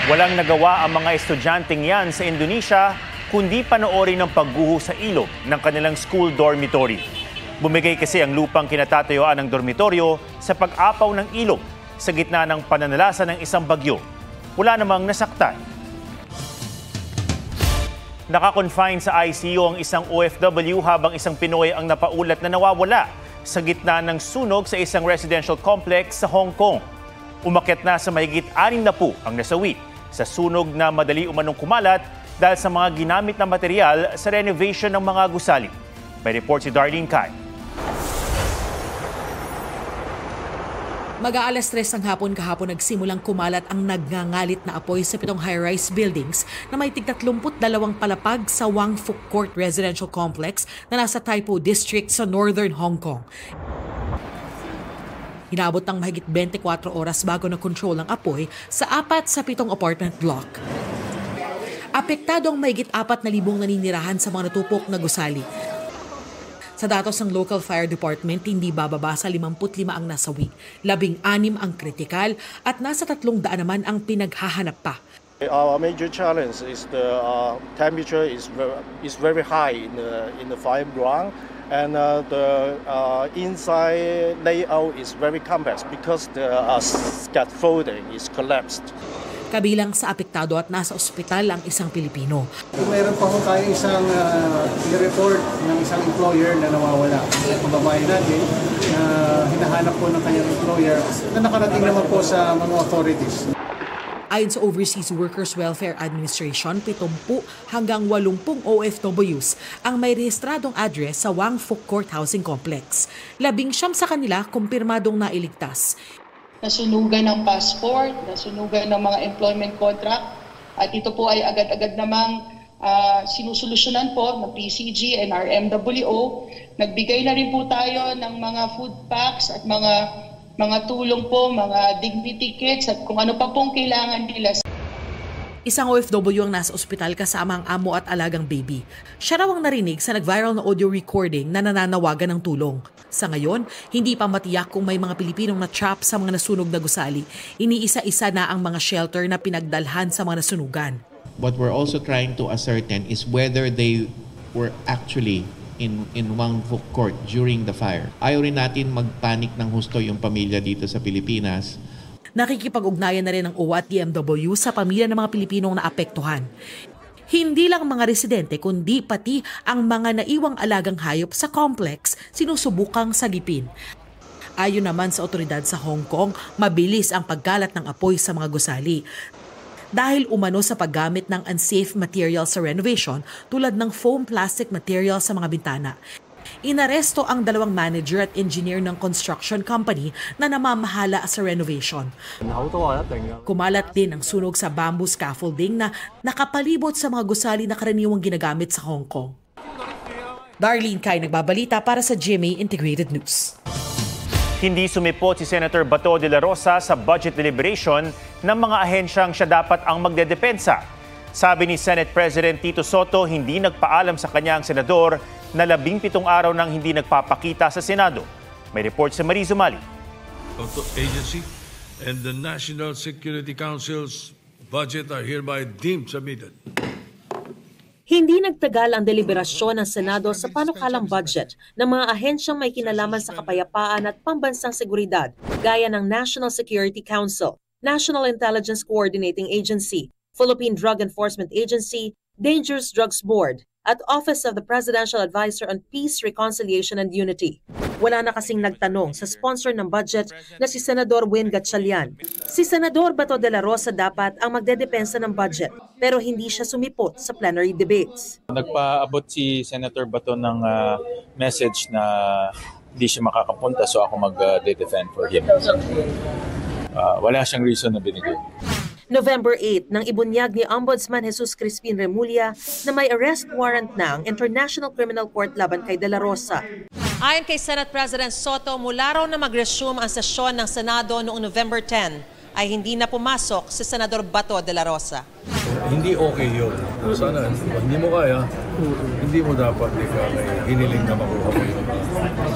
Walang nagawa ang mga estudyanteng yan sa Indonesia kundi panoorin ng pagguho sa ilog ng kanilang school dormitory. Bumigay kasi ang lupang kinatatayuan ng dormitoryo sa pag-apaw ng ilog sa gitna ng pananalasa ng isang bagyo. Wala namang nasaktan. Nakakonfine sa ICU ang isang OFW habang isang Pinoy ang napaulat na nawawala sa gitna ng sunog sa isang residential complex sa Hong Kong. Umakyat na sa mahigit 60 ang nasawi sa sunog na madali umanong kumalat dahil sa mga ginamit na material sa renovation ng mga gusali. May report si Darlene Kai. Mag-aalas 3 ng hapon kahapon nagsimulang kumalat ang nagngangalit na apoy sa 7 high-rise buildings na may tig-32 palapag sa Wang Fuk Court Residential Complex na nasa Tai Po District sa Northern Hong Kong. Inabot ng mahigit 24 oras bago na-control ang apoy sa 4 sa 7 apartment block. Apektado ang mahigit 4,000 naninirahan sa mga natupok na gusali. Sa datos ng local fire department, hindi bababa sa 55 ang nasawi, 16 ang kritikal at nasa 300 naman ang pinaghahanap pa. Our major challenge is the temperature is very high in the fire ground. And the inside layout is very complex because the scaffolding is collapsed. Kabilang sa apektado at nasa ospital ang isang Pilipino. Mayroon pa tayo isang report ng isang employer na nawawala. Ang babae natin na hinahanap po ng kanyang employer na nakarating naman po sa mga authorities. Ayon sa Overseas Workers Welfare Administration, 70 hanggang 80 OFWs ang may rehistradong address sa Wang Fuk Court Housing Complex. 19 sa kanila kumpirmadong nailigtas. Nasunugan ng passport, nasunugan ng mga employment contract, at ito po ay agad-agad namang sinusolusyonan po ng PCG and our MWO. Nagbigay na rin po tayo ng mga food packs at mga tulong po, mga dignity kits at kung ano pa pong kailangan nila. Isang OFW ang nasa ospital kasama ang amo at alagang baby. Siya raw ang narinig sa nag-viral na audio recording na nananawagan ng tulong. Sa ngayon, hindi pa matiyak kung may mga Pilipinong na-trap sa mga nasunog na gusali. Iniisa-isa na ang mga shelter na pinagdalhan sa mga nasunugan. What we're also trying to ascertain is whether they were actually in Wang Fuk Court during the fire. Ayaw rin natin magpanik ng husto yung pamilya dito sa Pilipinas. Nakikipag-ugnayan na rin ang OWA at DMW sa pamilya ng mga Pilipinong naapektuhan. Hindi lang mga residente kundi pati ang mga naiwang alagang hayop sa complex sinusubukang sagipin. Ayon naman sa otoridad sa Hong Kong, mabilis ang pagkalat ng apoy sa mga gusali. Dahil umano sa paggamit ng unsafe material sa renovation tulad ng foam plastic material sa mga bintana. Inaresto ang 2 manager at engineer ng construction company na namamahala sa renovation. Kumalat din ang sunog sa bamboo scaffolding na nakapalibot sa mga gusali na karaniwang ginagamit sa Hong Kong. Darlene Kai, nagbabalita para sa GMA Integrated News. Hindi sumipot si Senator Bato de la Rosa sa budget deliberation ng mga ahensyang siya dapat ang magdedepensa. Sabi ni Senate President Tito Soto, hindi nagpaalam sa kanya ang senador na 17 araw nang hindi nagpapakita sa Senado. May report si Marie Zumali. Agency and the National Security Council's budget are hereby deemed submitted. Hindi nagtagal ang deliberasyon ng Senado sa panukalang budget ng mga ahensyang may kinalaman sa kapayapaan at pambansang seguridad gaya ng National Security Council, National Intelligence Coordinating Agency, Philippine Drug Enforcement Agency, Dangerous Drugs Board, at Office of the Presidential Advisor on Peace, Reconciliation and Unity. Wala na kasing nagtanong sa sponsor ng budget na si Senador Win Gatchalian. Si Senador Bato de la Rosa dapat ang magdedepensa ng budget pero hindi siya sumipot sa plenary debates. Nagpaabot si Senator Bato ng message na hindi siya makakapunta so ako mag-defend for him. Wala siyang reason na binigay. November 8 nang ibunyag ni Ombudsman Jesus Crispin Remulla na may arrest warrant na ang International Criminal Court laban kay De La Rosa. Ayon kay Senate President Soto, mula raw na mag-resume ang sesyon ng Senado noong November 10 ay hindi na pumasok si Senador Bato de la Rosa. Hindi okay yun. Sana, hindi mo kaya, hindi mo dapat may hiniling na makuha mo yung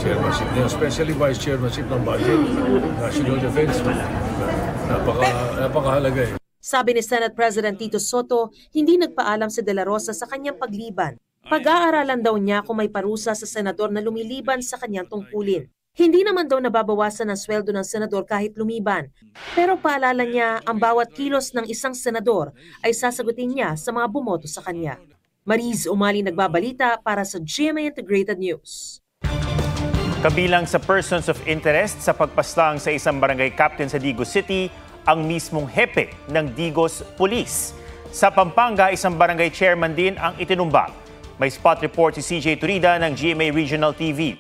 chairmanship. Especially vice chairmanship ng budget, national defense. Napakahalaga eh. Sabi ni Senate President Tito Soto, hindi nagpaalam si De La Rosa sa kanyang pagliban. Pag-aaralan daw niya kung may parusa sa senador na lumiliban sa kanyang tungkulin. Hindi naman daw nababawasan ang sweldo ng senador kahit lumiban. Pero paalala niya, ang bawat kilos ng isang senador ay sasagutin niya sa mga bumoto sa kanya. Mariz Umali nagbabalita para sa GMA Integrated News. Kabilang sa persons of interest sa pagpaslang sa isang barangay captain sa Digos City, ang mismong hepe ng Digos Police. Sa Pampanga, isang barangay chairman din ang itinumbang. May spot report si CJ Turida ng GMA Regional TV.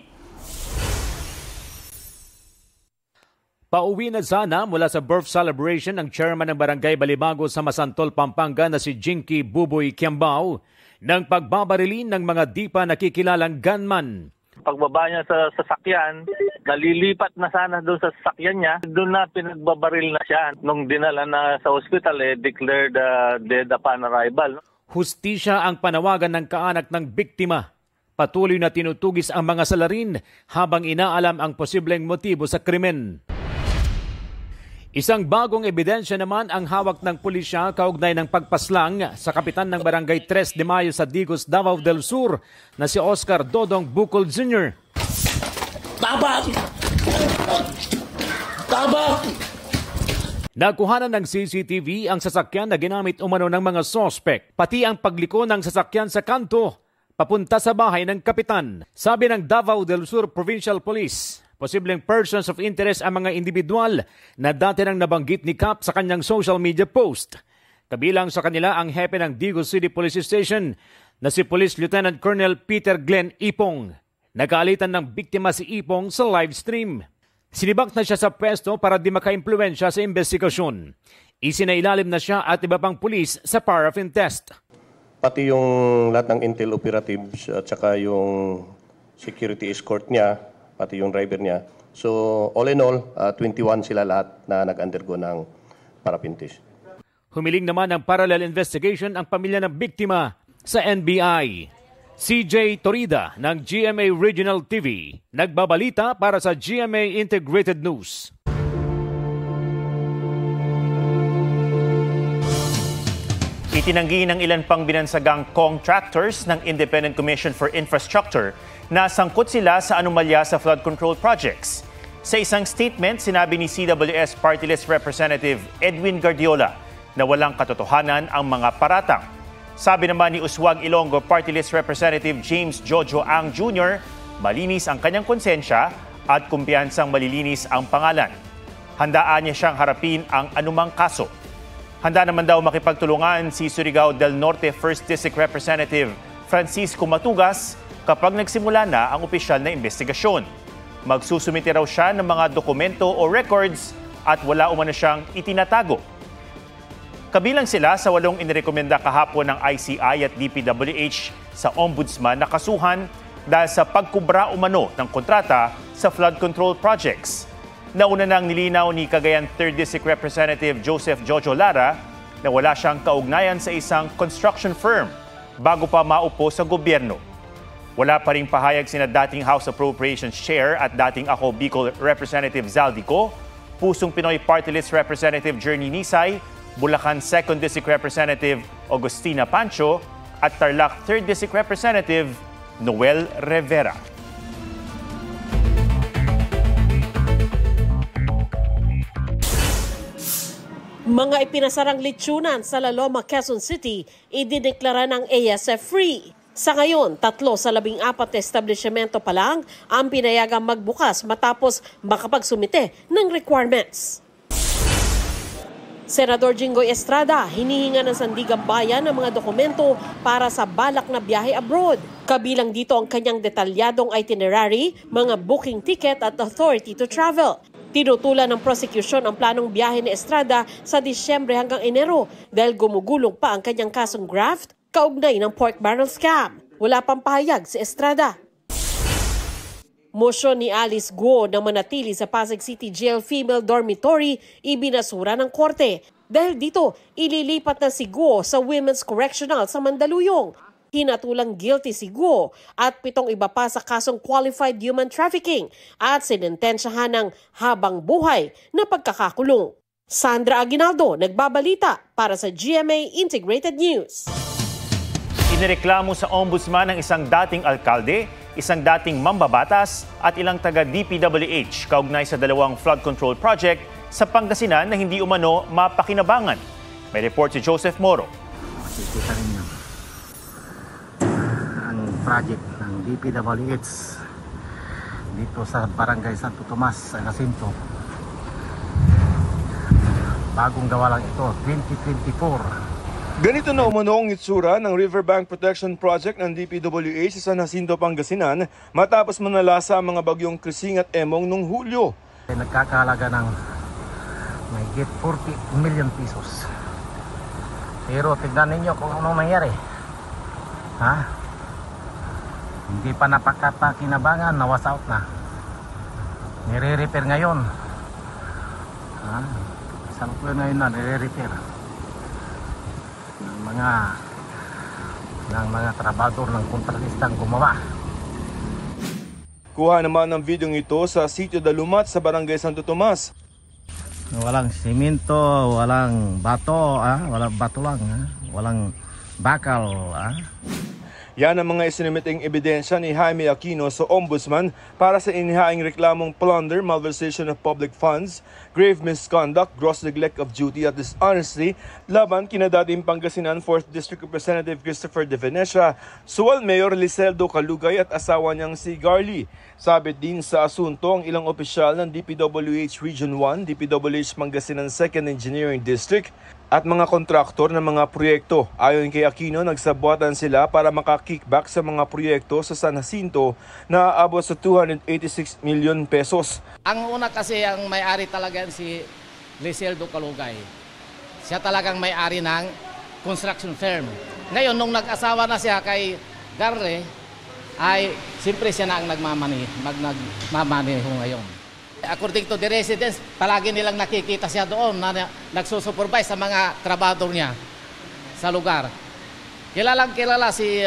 Pauwi na sana mula sa birth celebration ng chairman ng Barangay Balibago sa Masantol, Pampanga na si Jinky Buboy Kiambao ng pagbabarilin ng mga di pa nakikilalang gunman. Pagbaba niya sa sasakyan, nalilipat na sana doon sa sasakyan niya. Doon na pinagbabaril na siya. Nung dinala na sa hospital, declared dead upon arrival. Hustisya ang panawagan ng kaanak ng biktima. Patuloy na tinutugis ang mga salarin habang inaalam ang posibleng motibo sa krimen. Isang bagong ebidensya naman ang hawak ng pulisya kaugnay ng pagpaslang sa kapitan ng Barangay 3 de Mayo sa Digos, Davao del Sur na si Oscar Dodong Bukol Jr. Tabak! Tabak! Nakuhanan ng CCTV ang sasakyan na ginamit umano ng mga sospek, pati ang pagliko ng sasakyan sa kanto papunta sa bahay ng kapitan. Sabi ng Davao del Sur Provincial Police, posibleng persons of interest ang mga individual na dati nang nabanggit ni Cap sa kanyang social media post. Kabilang sa kanila ang hepe ng Digos City Police Station na si Police Lieutenant Colonel Peter Glenn Ipong. Nagkaalitan ng biktima si Ipong sa live stream. Sinibak na siya sa pwesto para di maka-impluwensya sa investigasyon. Isinailalim na siya at iba pang pulis sa paraffin test. Pati yung lahat ng intel operatives at saka yung security escort niya, pati yung driver niya. So, all in all, 21 sila lahat na nag-undergo ng paraffin test. Humiling naman ng parallel investigation ang pamilya ng biktima sa NBI. CJ Torida ng GMA Regional TV, nagbabalita para sa GMA Integrated News. Itinanggi ng ilan pang binansagang contractors ng Independent Commission for Infrastructure na sangkot sila sa anomalya sa flood control projects. Sa isang statement, sinabi ni CWS Party List Representative Edwin Guardiola na walang katotohanan ang mga paratang. Sabi naman ni Uswag Ilonggo Party List Representative James Jojo Ang Jr., malinis ang kanyang konsensya at kumpiyansang malilinis ang pangalan. Handaan niya siyang harapin ang anumang kaso. Handa naman daw makipagtulungan si Surigao del Norte 1st District Representative Francisco Matugas kapag nagsimula na ang opisyal na investigasyon. Magsusumite raw siya ng mga dokumento o records at wala umano siyang itinatago. Kabilang sila sa 8 inirekomenda kahapon ng ICI at DPWH sa Ombudsman na kasuhan dahil sa pagkubra umano ng kontrata sa flood control projects. Nauna nang nilinaw ni Cagayan 3rd District Representative Joseph Jojo Lara na wala siyang kaugnayan sa isang construction firm bago pa maupo sa gobyerno. Wala pa ring pahayag sina dating House Appropriations Chair at dating Ako Bicol Representative Zaldico, Pusong Pinoy Party List Representative Journey Nisay, Bulacan 2nd District Representative Agustina Pancho at Tarlac 3rd District Representative Noel Rivera. Mga ipinasarang litsunan sa La Loma, Quezon City, idineklara ng ASF free. Sa ngayon, 3 sa 14 na establishmento pa lang ang pinayagang magbukas matapos makapagsumite ng requirements. Senador Jinggoy Estrada, hinihinga ng Sandigang Bayan ng mga dokumento para sa balak na biyahe abroad. Kabilang dito ang kanyang detalyadong itinerary, mga booking ticket at authority to travel. Tinutulan ng prosecution ang planong biyahe ni Estrada sa Disyembre hanggang Enero dahil gumugulong pa ang kanyang kasong graft kaugnay ng pork barrel scam. Wala pang pahayag si Estrada. Motion ni Alice Guo na manatili sa Pasig City Jail Female Dormitory ibinasura ng korte. Dahil dito, ililipat na si Guo sa Women's Correctional sa Mandaluyong. Hinatulang guilty si Guo at 7 iba pa sa kasong qualified human trafficking at sinentensyahan ng habang buhay na pagkakakulong. Sandra Aguinaldo, nagbabalita para sa GMA Integrated News. Inireklamo sa ombudsman ng isang dating alkalde, isang dating mambabatas at ilang taga DPWH kaugnay sa dalawang flood control project sa Pangasinan na hindi umano mapakinabangan. May report si Joseph Moro. Makikita ninyo ang project ng DPWH dito sa Barangay Santo Tomas, San Jacinto. Bagong gawa lang ito, 2024. Ganito na umano ang itsura ng Riverbank Protection Project ng DPWH sa San Jacinto, Pangasinan matapos manalasa ang mga bagyong Krising at Emong noong Hulyo. Nagkakahalaga ng mahigit 40 million pesos. Pero tignan ninyo kung anong nangyari. Hindi pa napakapakinabangan, nawas out na. Nire-repair ngayon. Salukuyan ngayon na, nire-repair. Ng mga trabador ng kontratistang gumawa. Kuha naman ng videong ito sa Sitio Dalumat sa Barangay Santo Tomas. Walang simento, walang bato, walang bato lang, walang bakal. Yan ang mga isinumiting ebidensya ni Jaime Aquino sa Ombudsman para sa inihaing reklamong plunder, malversation of public funds, grave misconduct, gross neglect of duty at dishonesty laban kina dating Pangasinan 4th District Representative Christopher De Venecia, Sual Mayor Liseldo Calugay at asawa niyang si Garly. Sabit din sa asunto ang ilang opisyal ng DPWH Region 1, DPWH Pangasinan 2nd Engineering District at mga kontraktor ng mga proyekto. Ayon kay Aquino, nagsabuatan sila para maka-kickback sa mga proyekto sa San Jacinto na aabot sa 286 million pesos. Ang una kasi ang may-ari talaga si Liseldo Calugay. Siya talagang may-ari ng construction firm. Ngayon, nung nag-asawa na siya kay Garle, ay siyempre siya na ang nagmamaneho ngayon. According to the residents, palagi nilang nakikita siya doon na nagsusupervise sa mga trabador niya sa lugar. Kilalang kilala si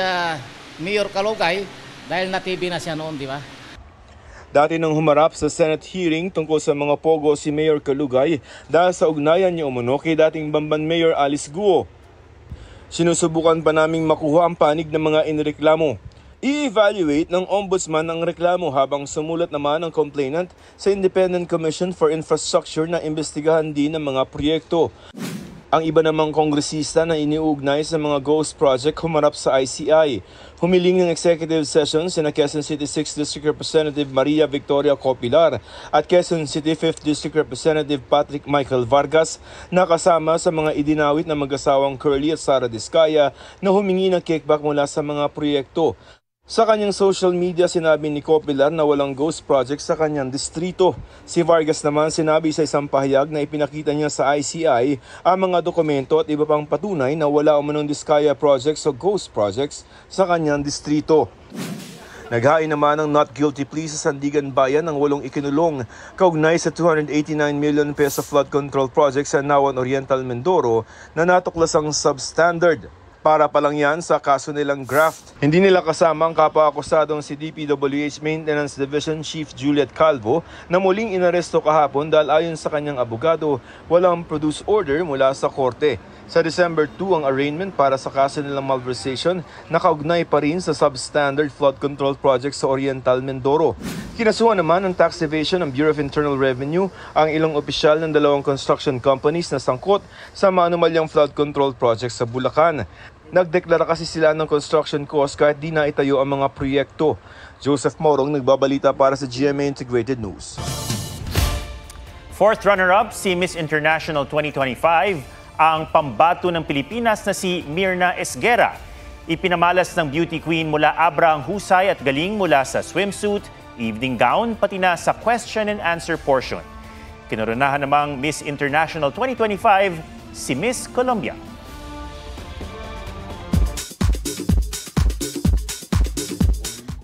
Mayor Calugay dahil na-TV na siya noon, di ba? Dati nang humarap sa Senate hearing tungkol sa mga pogo si Mayor Calugay dahil sa ugnayan niya umano kay dating Bamban Mayor Alice Guo. Sinusubukan pa naming makuha ang panig ng mga inireklamo. I-evaluate ng ombudsman ang reklamo habang sumulat naman ang complainant sa Independent Commission for Infrastructure na imbestigahan din ng mga proyekto. Ang iba namang kongresista na iniugnay sa mga ghost project humarap sa ICI. Humiling ng executive session sina Quezon City 6th District Representative Maria Victoria Copilar at Quezon City 5th District Representative Patrick Michael Vargas na kasama sa mga idinawit na mag-asawang Curly at Sara Diskaya na humingi ng kickback mula sa mga proyekto. Sa kanyang social media, sinabi ni Copilar na walang ghost project sa kanyang distrito. Si Vargas naman sinabi sa isang pahayag na ipinakita niya sa ICI ang mga dokumento at iba pang patunay na wala umanong Diskaya projects o ghost projects sa kanyang distrito. Naghain naman ng not guilty plea sa Sandigan Bayan ng 8 ikinulong kaugnay sa 289 million peso flood control project sa Nawan Oriental, Mindoro na natuklasang substandard. Para pa lang yan sa kaso nilang graft. Hindi nila kasama ang kapwa-akusadong si DPWH Maintenance Division Chief Juliet Calvo na muling inaresto kahapon dahil ayon sa kanyang abogado, walang produce order mula sa korte. Sa December 2 ang arraignment para sa kaso nilang malversation nakaugnay pa rin sa substandard flood control project sa Oriental, Mindoro. Kinasuhan naman ng tax evasion ng Bureau of Internal Revenue ang ilang opisyal ng dalawang construction companies na sangkot sa maanumalyang flood control project sa Bulacan. Nagdeklara kasi sila ng construction cost kahit di na itayo ang mga proyekto. Joseph Morong nagbabalita para sa GMA Integrated News. Fourth runner-up si Miss International 2025, ang pambato ng Pilipinas na si Mirna Esguera. Ipinamalas ng beauty queen mula Abra ang husay at galing mula sa swimsuit, evening gown, pati na sa question and answer portion. Kinoronahan namang Miss International 2025 si Miss Colombia.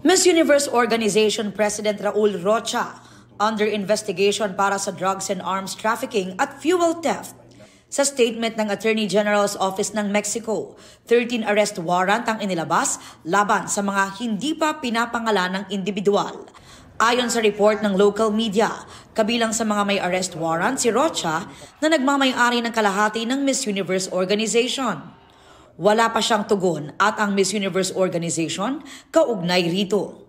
Miss Universe Organization President Raul Rocha under investigation para sa drugs and arms trafficking at fuel theft. Sa statement ng Attorney General's Office ng Mexico, 13 arrest warrant ang inilabas laban sa mga hindi pa pinapangalan ng individual. Ayon sa report ng local media, kabilang sa mga may arrest warrant si Rocha na nagmamay-ari ng kalahati ng Miss Universe organization. Wala pa siyang tugon at ang Miss Universe organization kaugnay rito.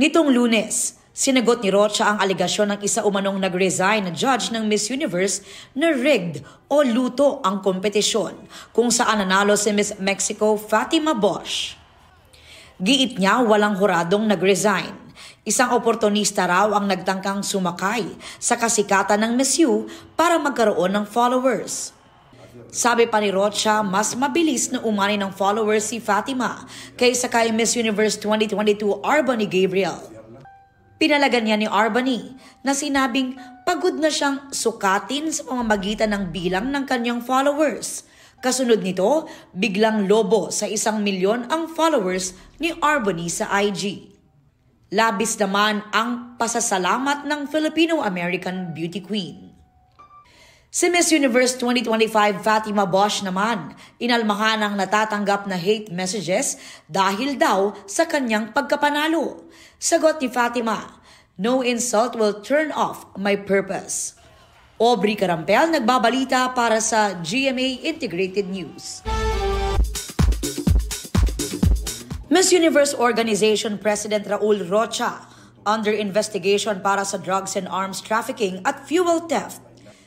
Nitong Lunes, sinagot ni Rocha ang alegasyon ng isa umanong nag-resign na judge ng Miss Universe na rigged o luto ang kompetisyon kung saan nanalo si Miss Mexico Fatima Bosch. Giit niya walang huradong nag-resign. Isang oportunista raw ang nagtangkang sumakay sa kasikatan ng Miss U para magkaroon ng followers. Sabi pa ni Rocha, mas mabilis na umani ng followers si Fatima kaysa kay Miss Universe 2022 Arbany Gabriel. Pinalagan niya ni Arbany na sinabing pagod na siyang sukatin sa pamamagitan ng bilang ng kanyang followers. Kasunod nito, biglang lobo sa 1 milyon ang followers ni Arbany sa IG. Labis naman ang pasasalamat ng Filipino-American beauty queen. Si Miss Universe 2025 Fatima Bosch naman, inalmahan ang natatanggap na hate messages dahil daw sa kanyang pagkapanalo. Sagot ni Fatima, "No insult will turn off my purpose." Aubrey Carampel nagbabalita para sa GMA Integrated News. Miss Universe Organization President Raul Rocha under investigation para sa drugs and arms trafficking at fuel theft.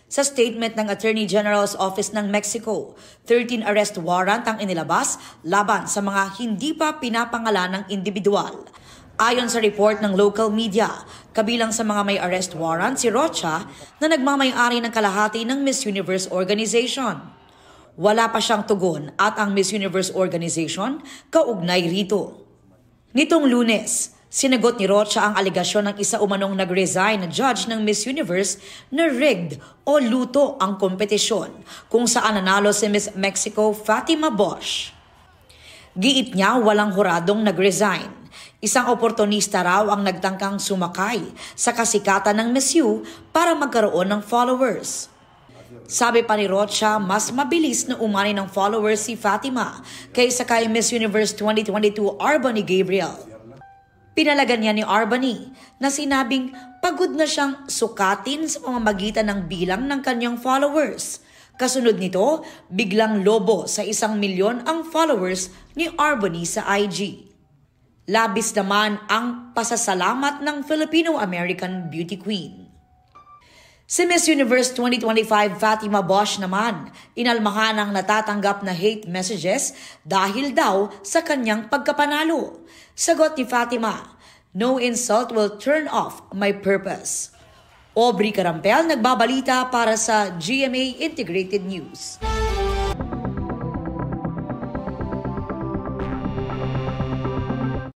Sa statement ng Attorney General's Office ng Mexico, 13 arrest warrant ang inilabas laban sa mga hindi pa pinapangalan ng individual. Ayon sa report ng local media, kabilang sa mga may arrest warrant si Rocha na nagmamay-ari ng kalahati ng Miss Universe Organization. Wala pa siyang tugon at ang Miss Universe Organization kaugnay rito. Nitong Lunes, sinagot ni Rocha ang alegasyon ng isa umanong nag-resign na judge ng Miss Universe na rigged o luto ang kompetisyon kung saan nanalo si Miss Mexico Fatima Bosch. Giit niya walang huradong nag-resign. Isang oportunista raw ang nagtangkang sumakay sa kasikatan ng Miss U para magkaroon ng followers. Sabi pa ni Rocha, mas mabilis na umani ng followers si Fatima kaysa kay Miss Universe 2022 Arbany Gabriel. Pinalagan niya ni Arbany na sinabing pagod na siyang sukatin sa pamamagitan ng bilang ng kanyang followers. Kasunod nito, biglang lobo sa 1 milyon ang followers ni Arbany sa IG. Labis naman ang pasasalamat ng Filipino-American beauty queen. Si Miss Universe 2025 Fatima Bosch naman, inalmahan ang natatanggap na hate messages dahil daw sa kanyang pagkapanalo. Sagot ni Fatima, "No insult will turn off my purpose." Aubrey Carampel nagbabalita para sa GMA Integrated News.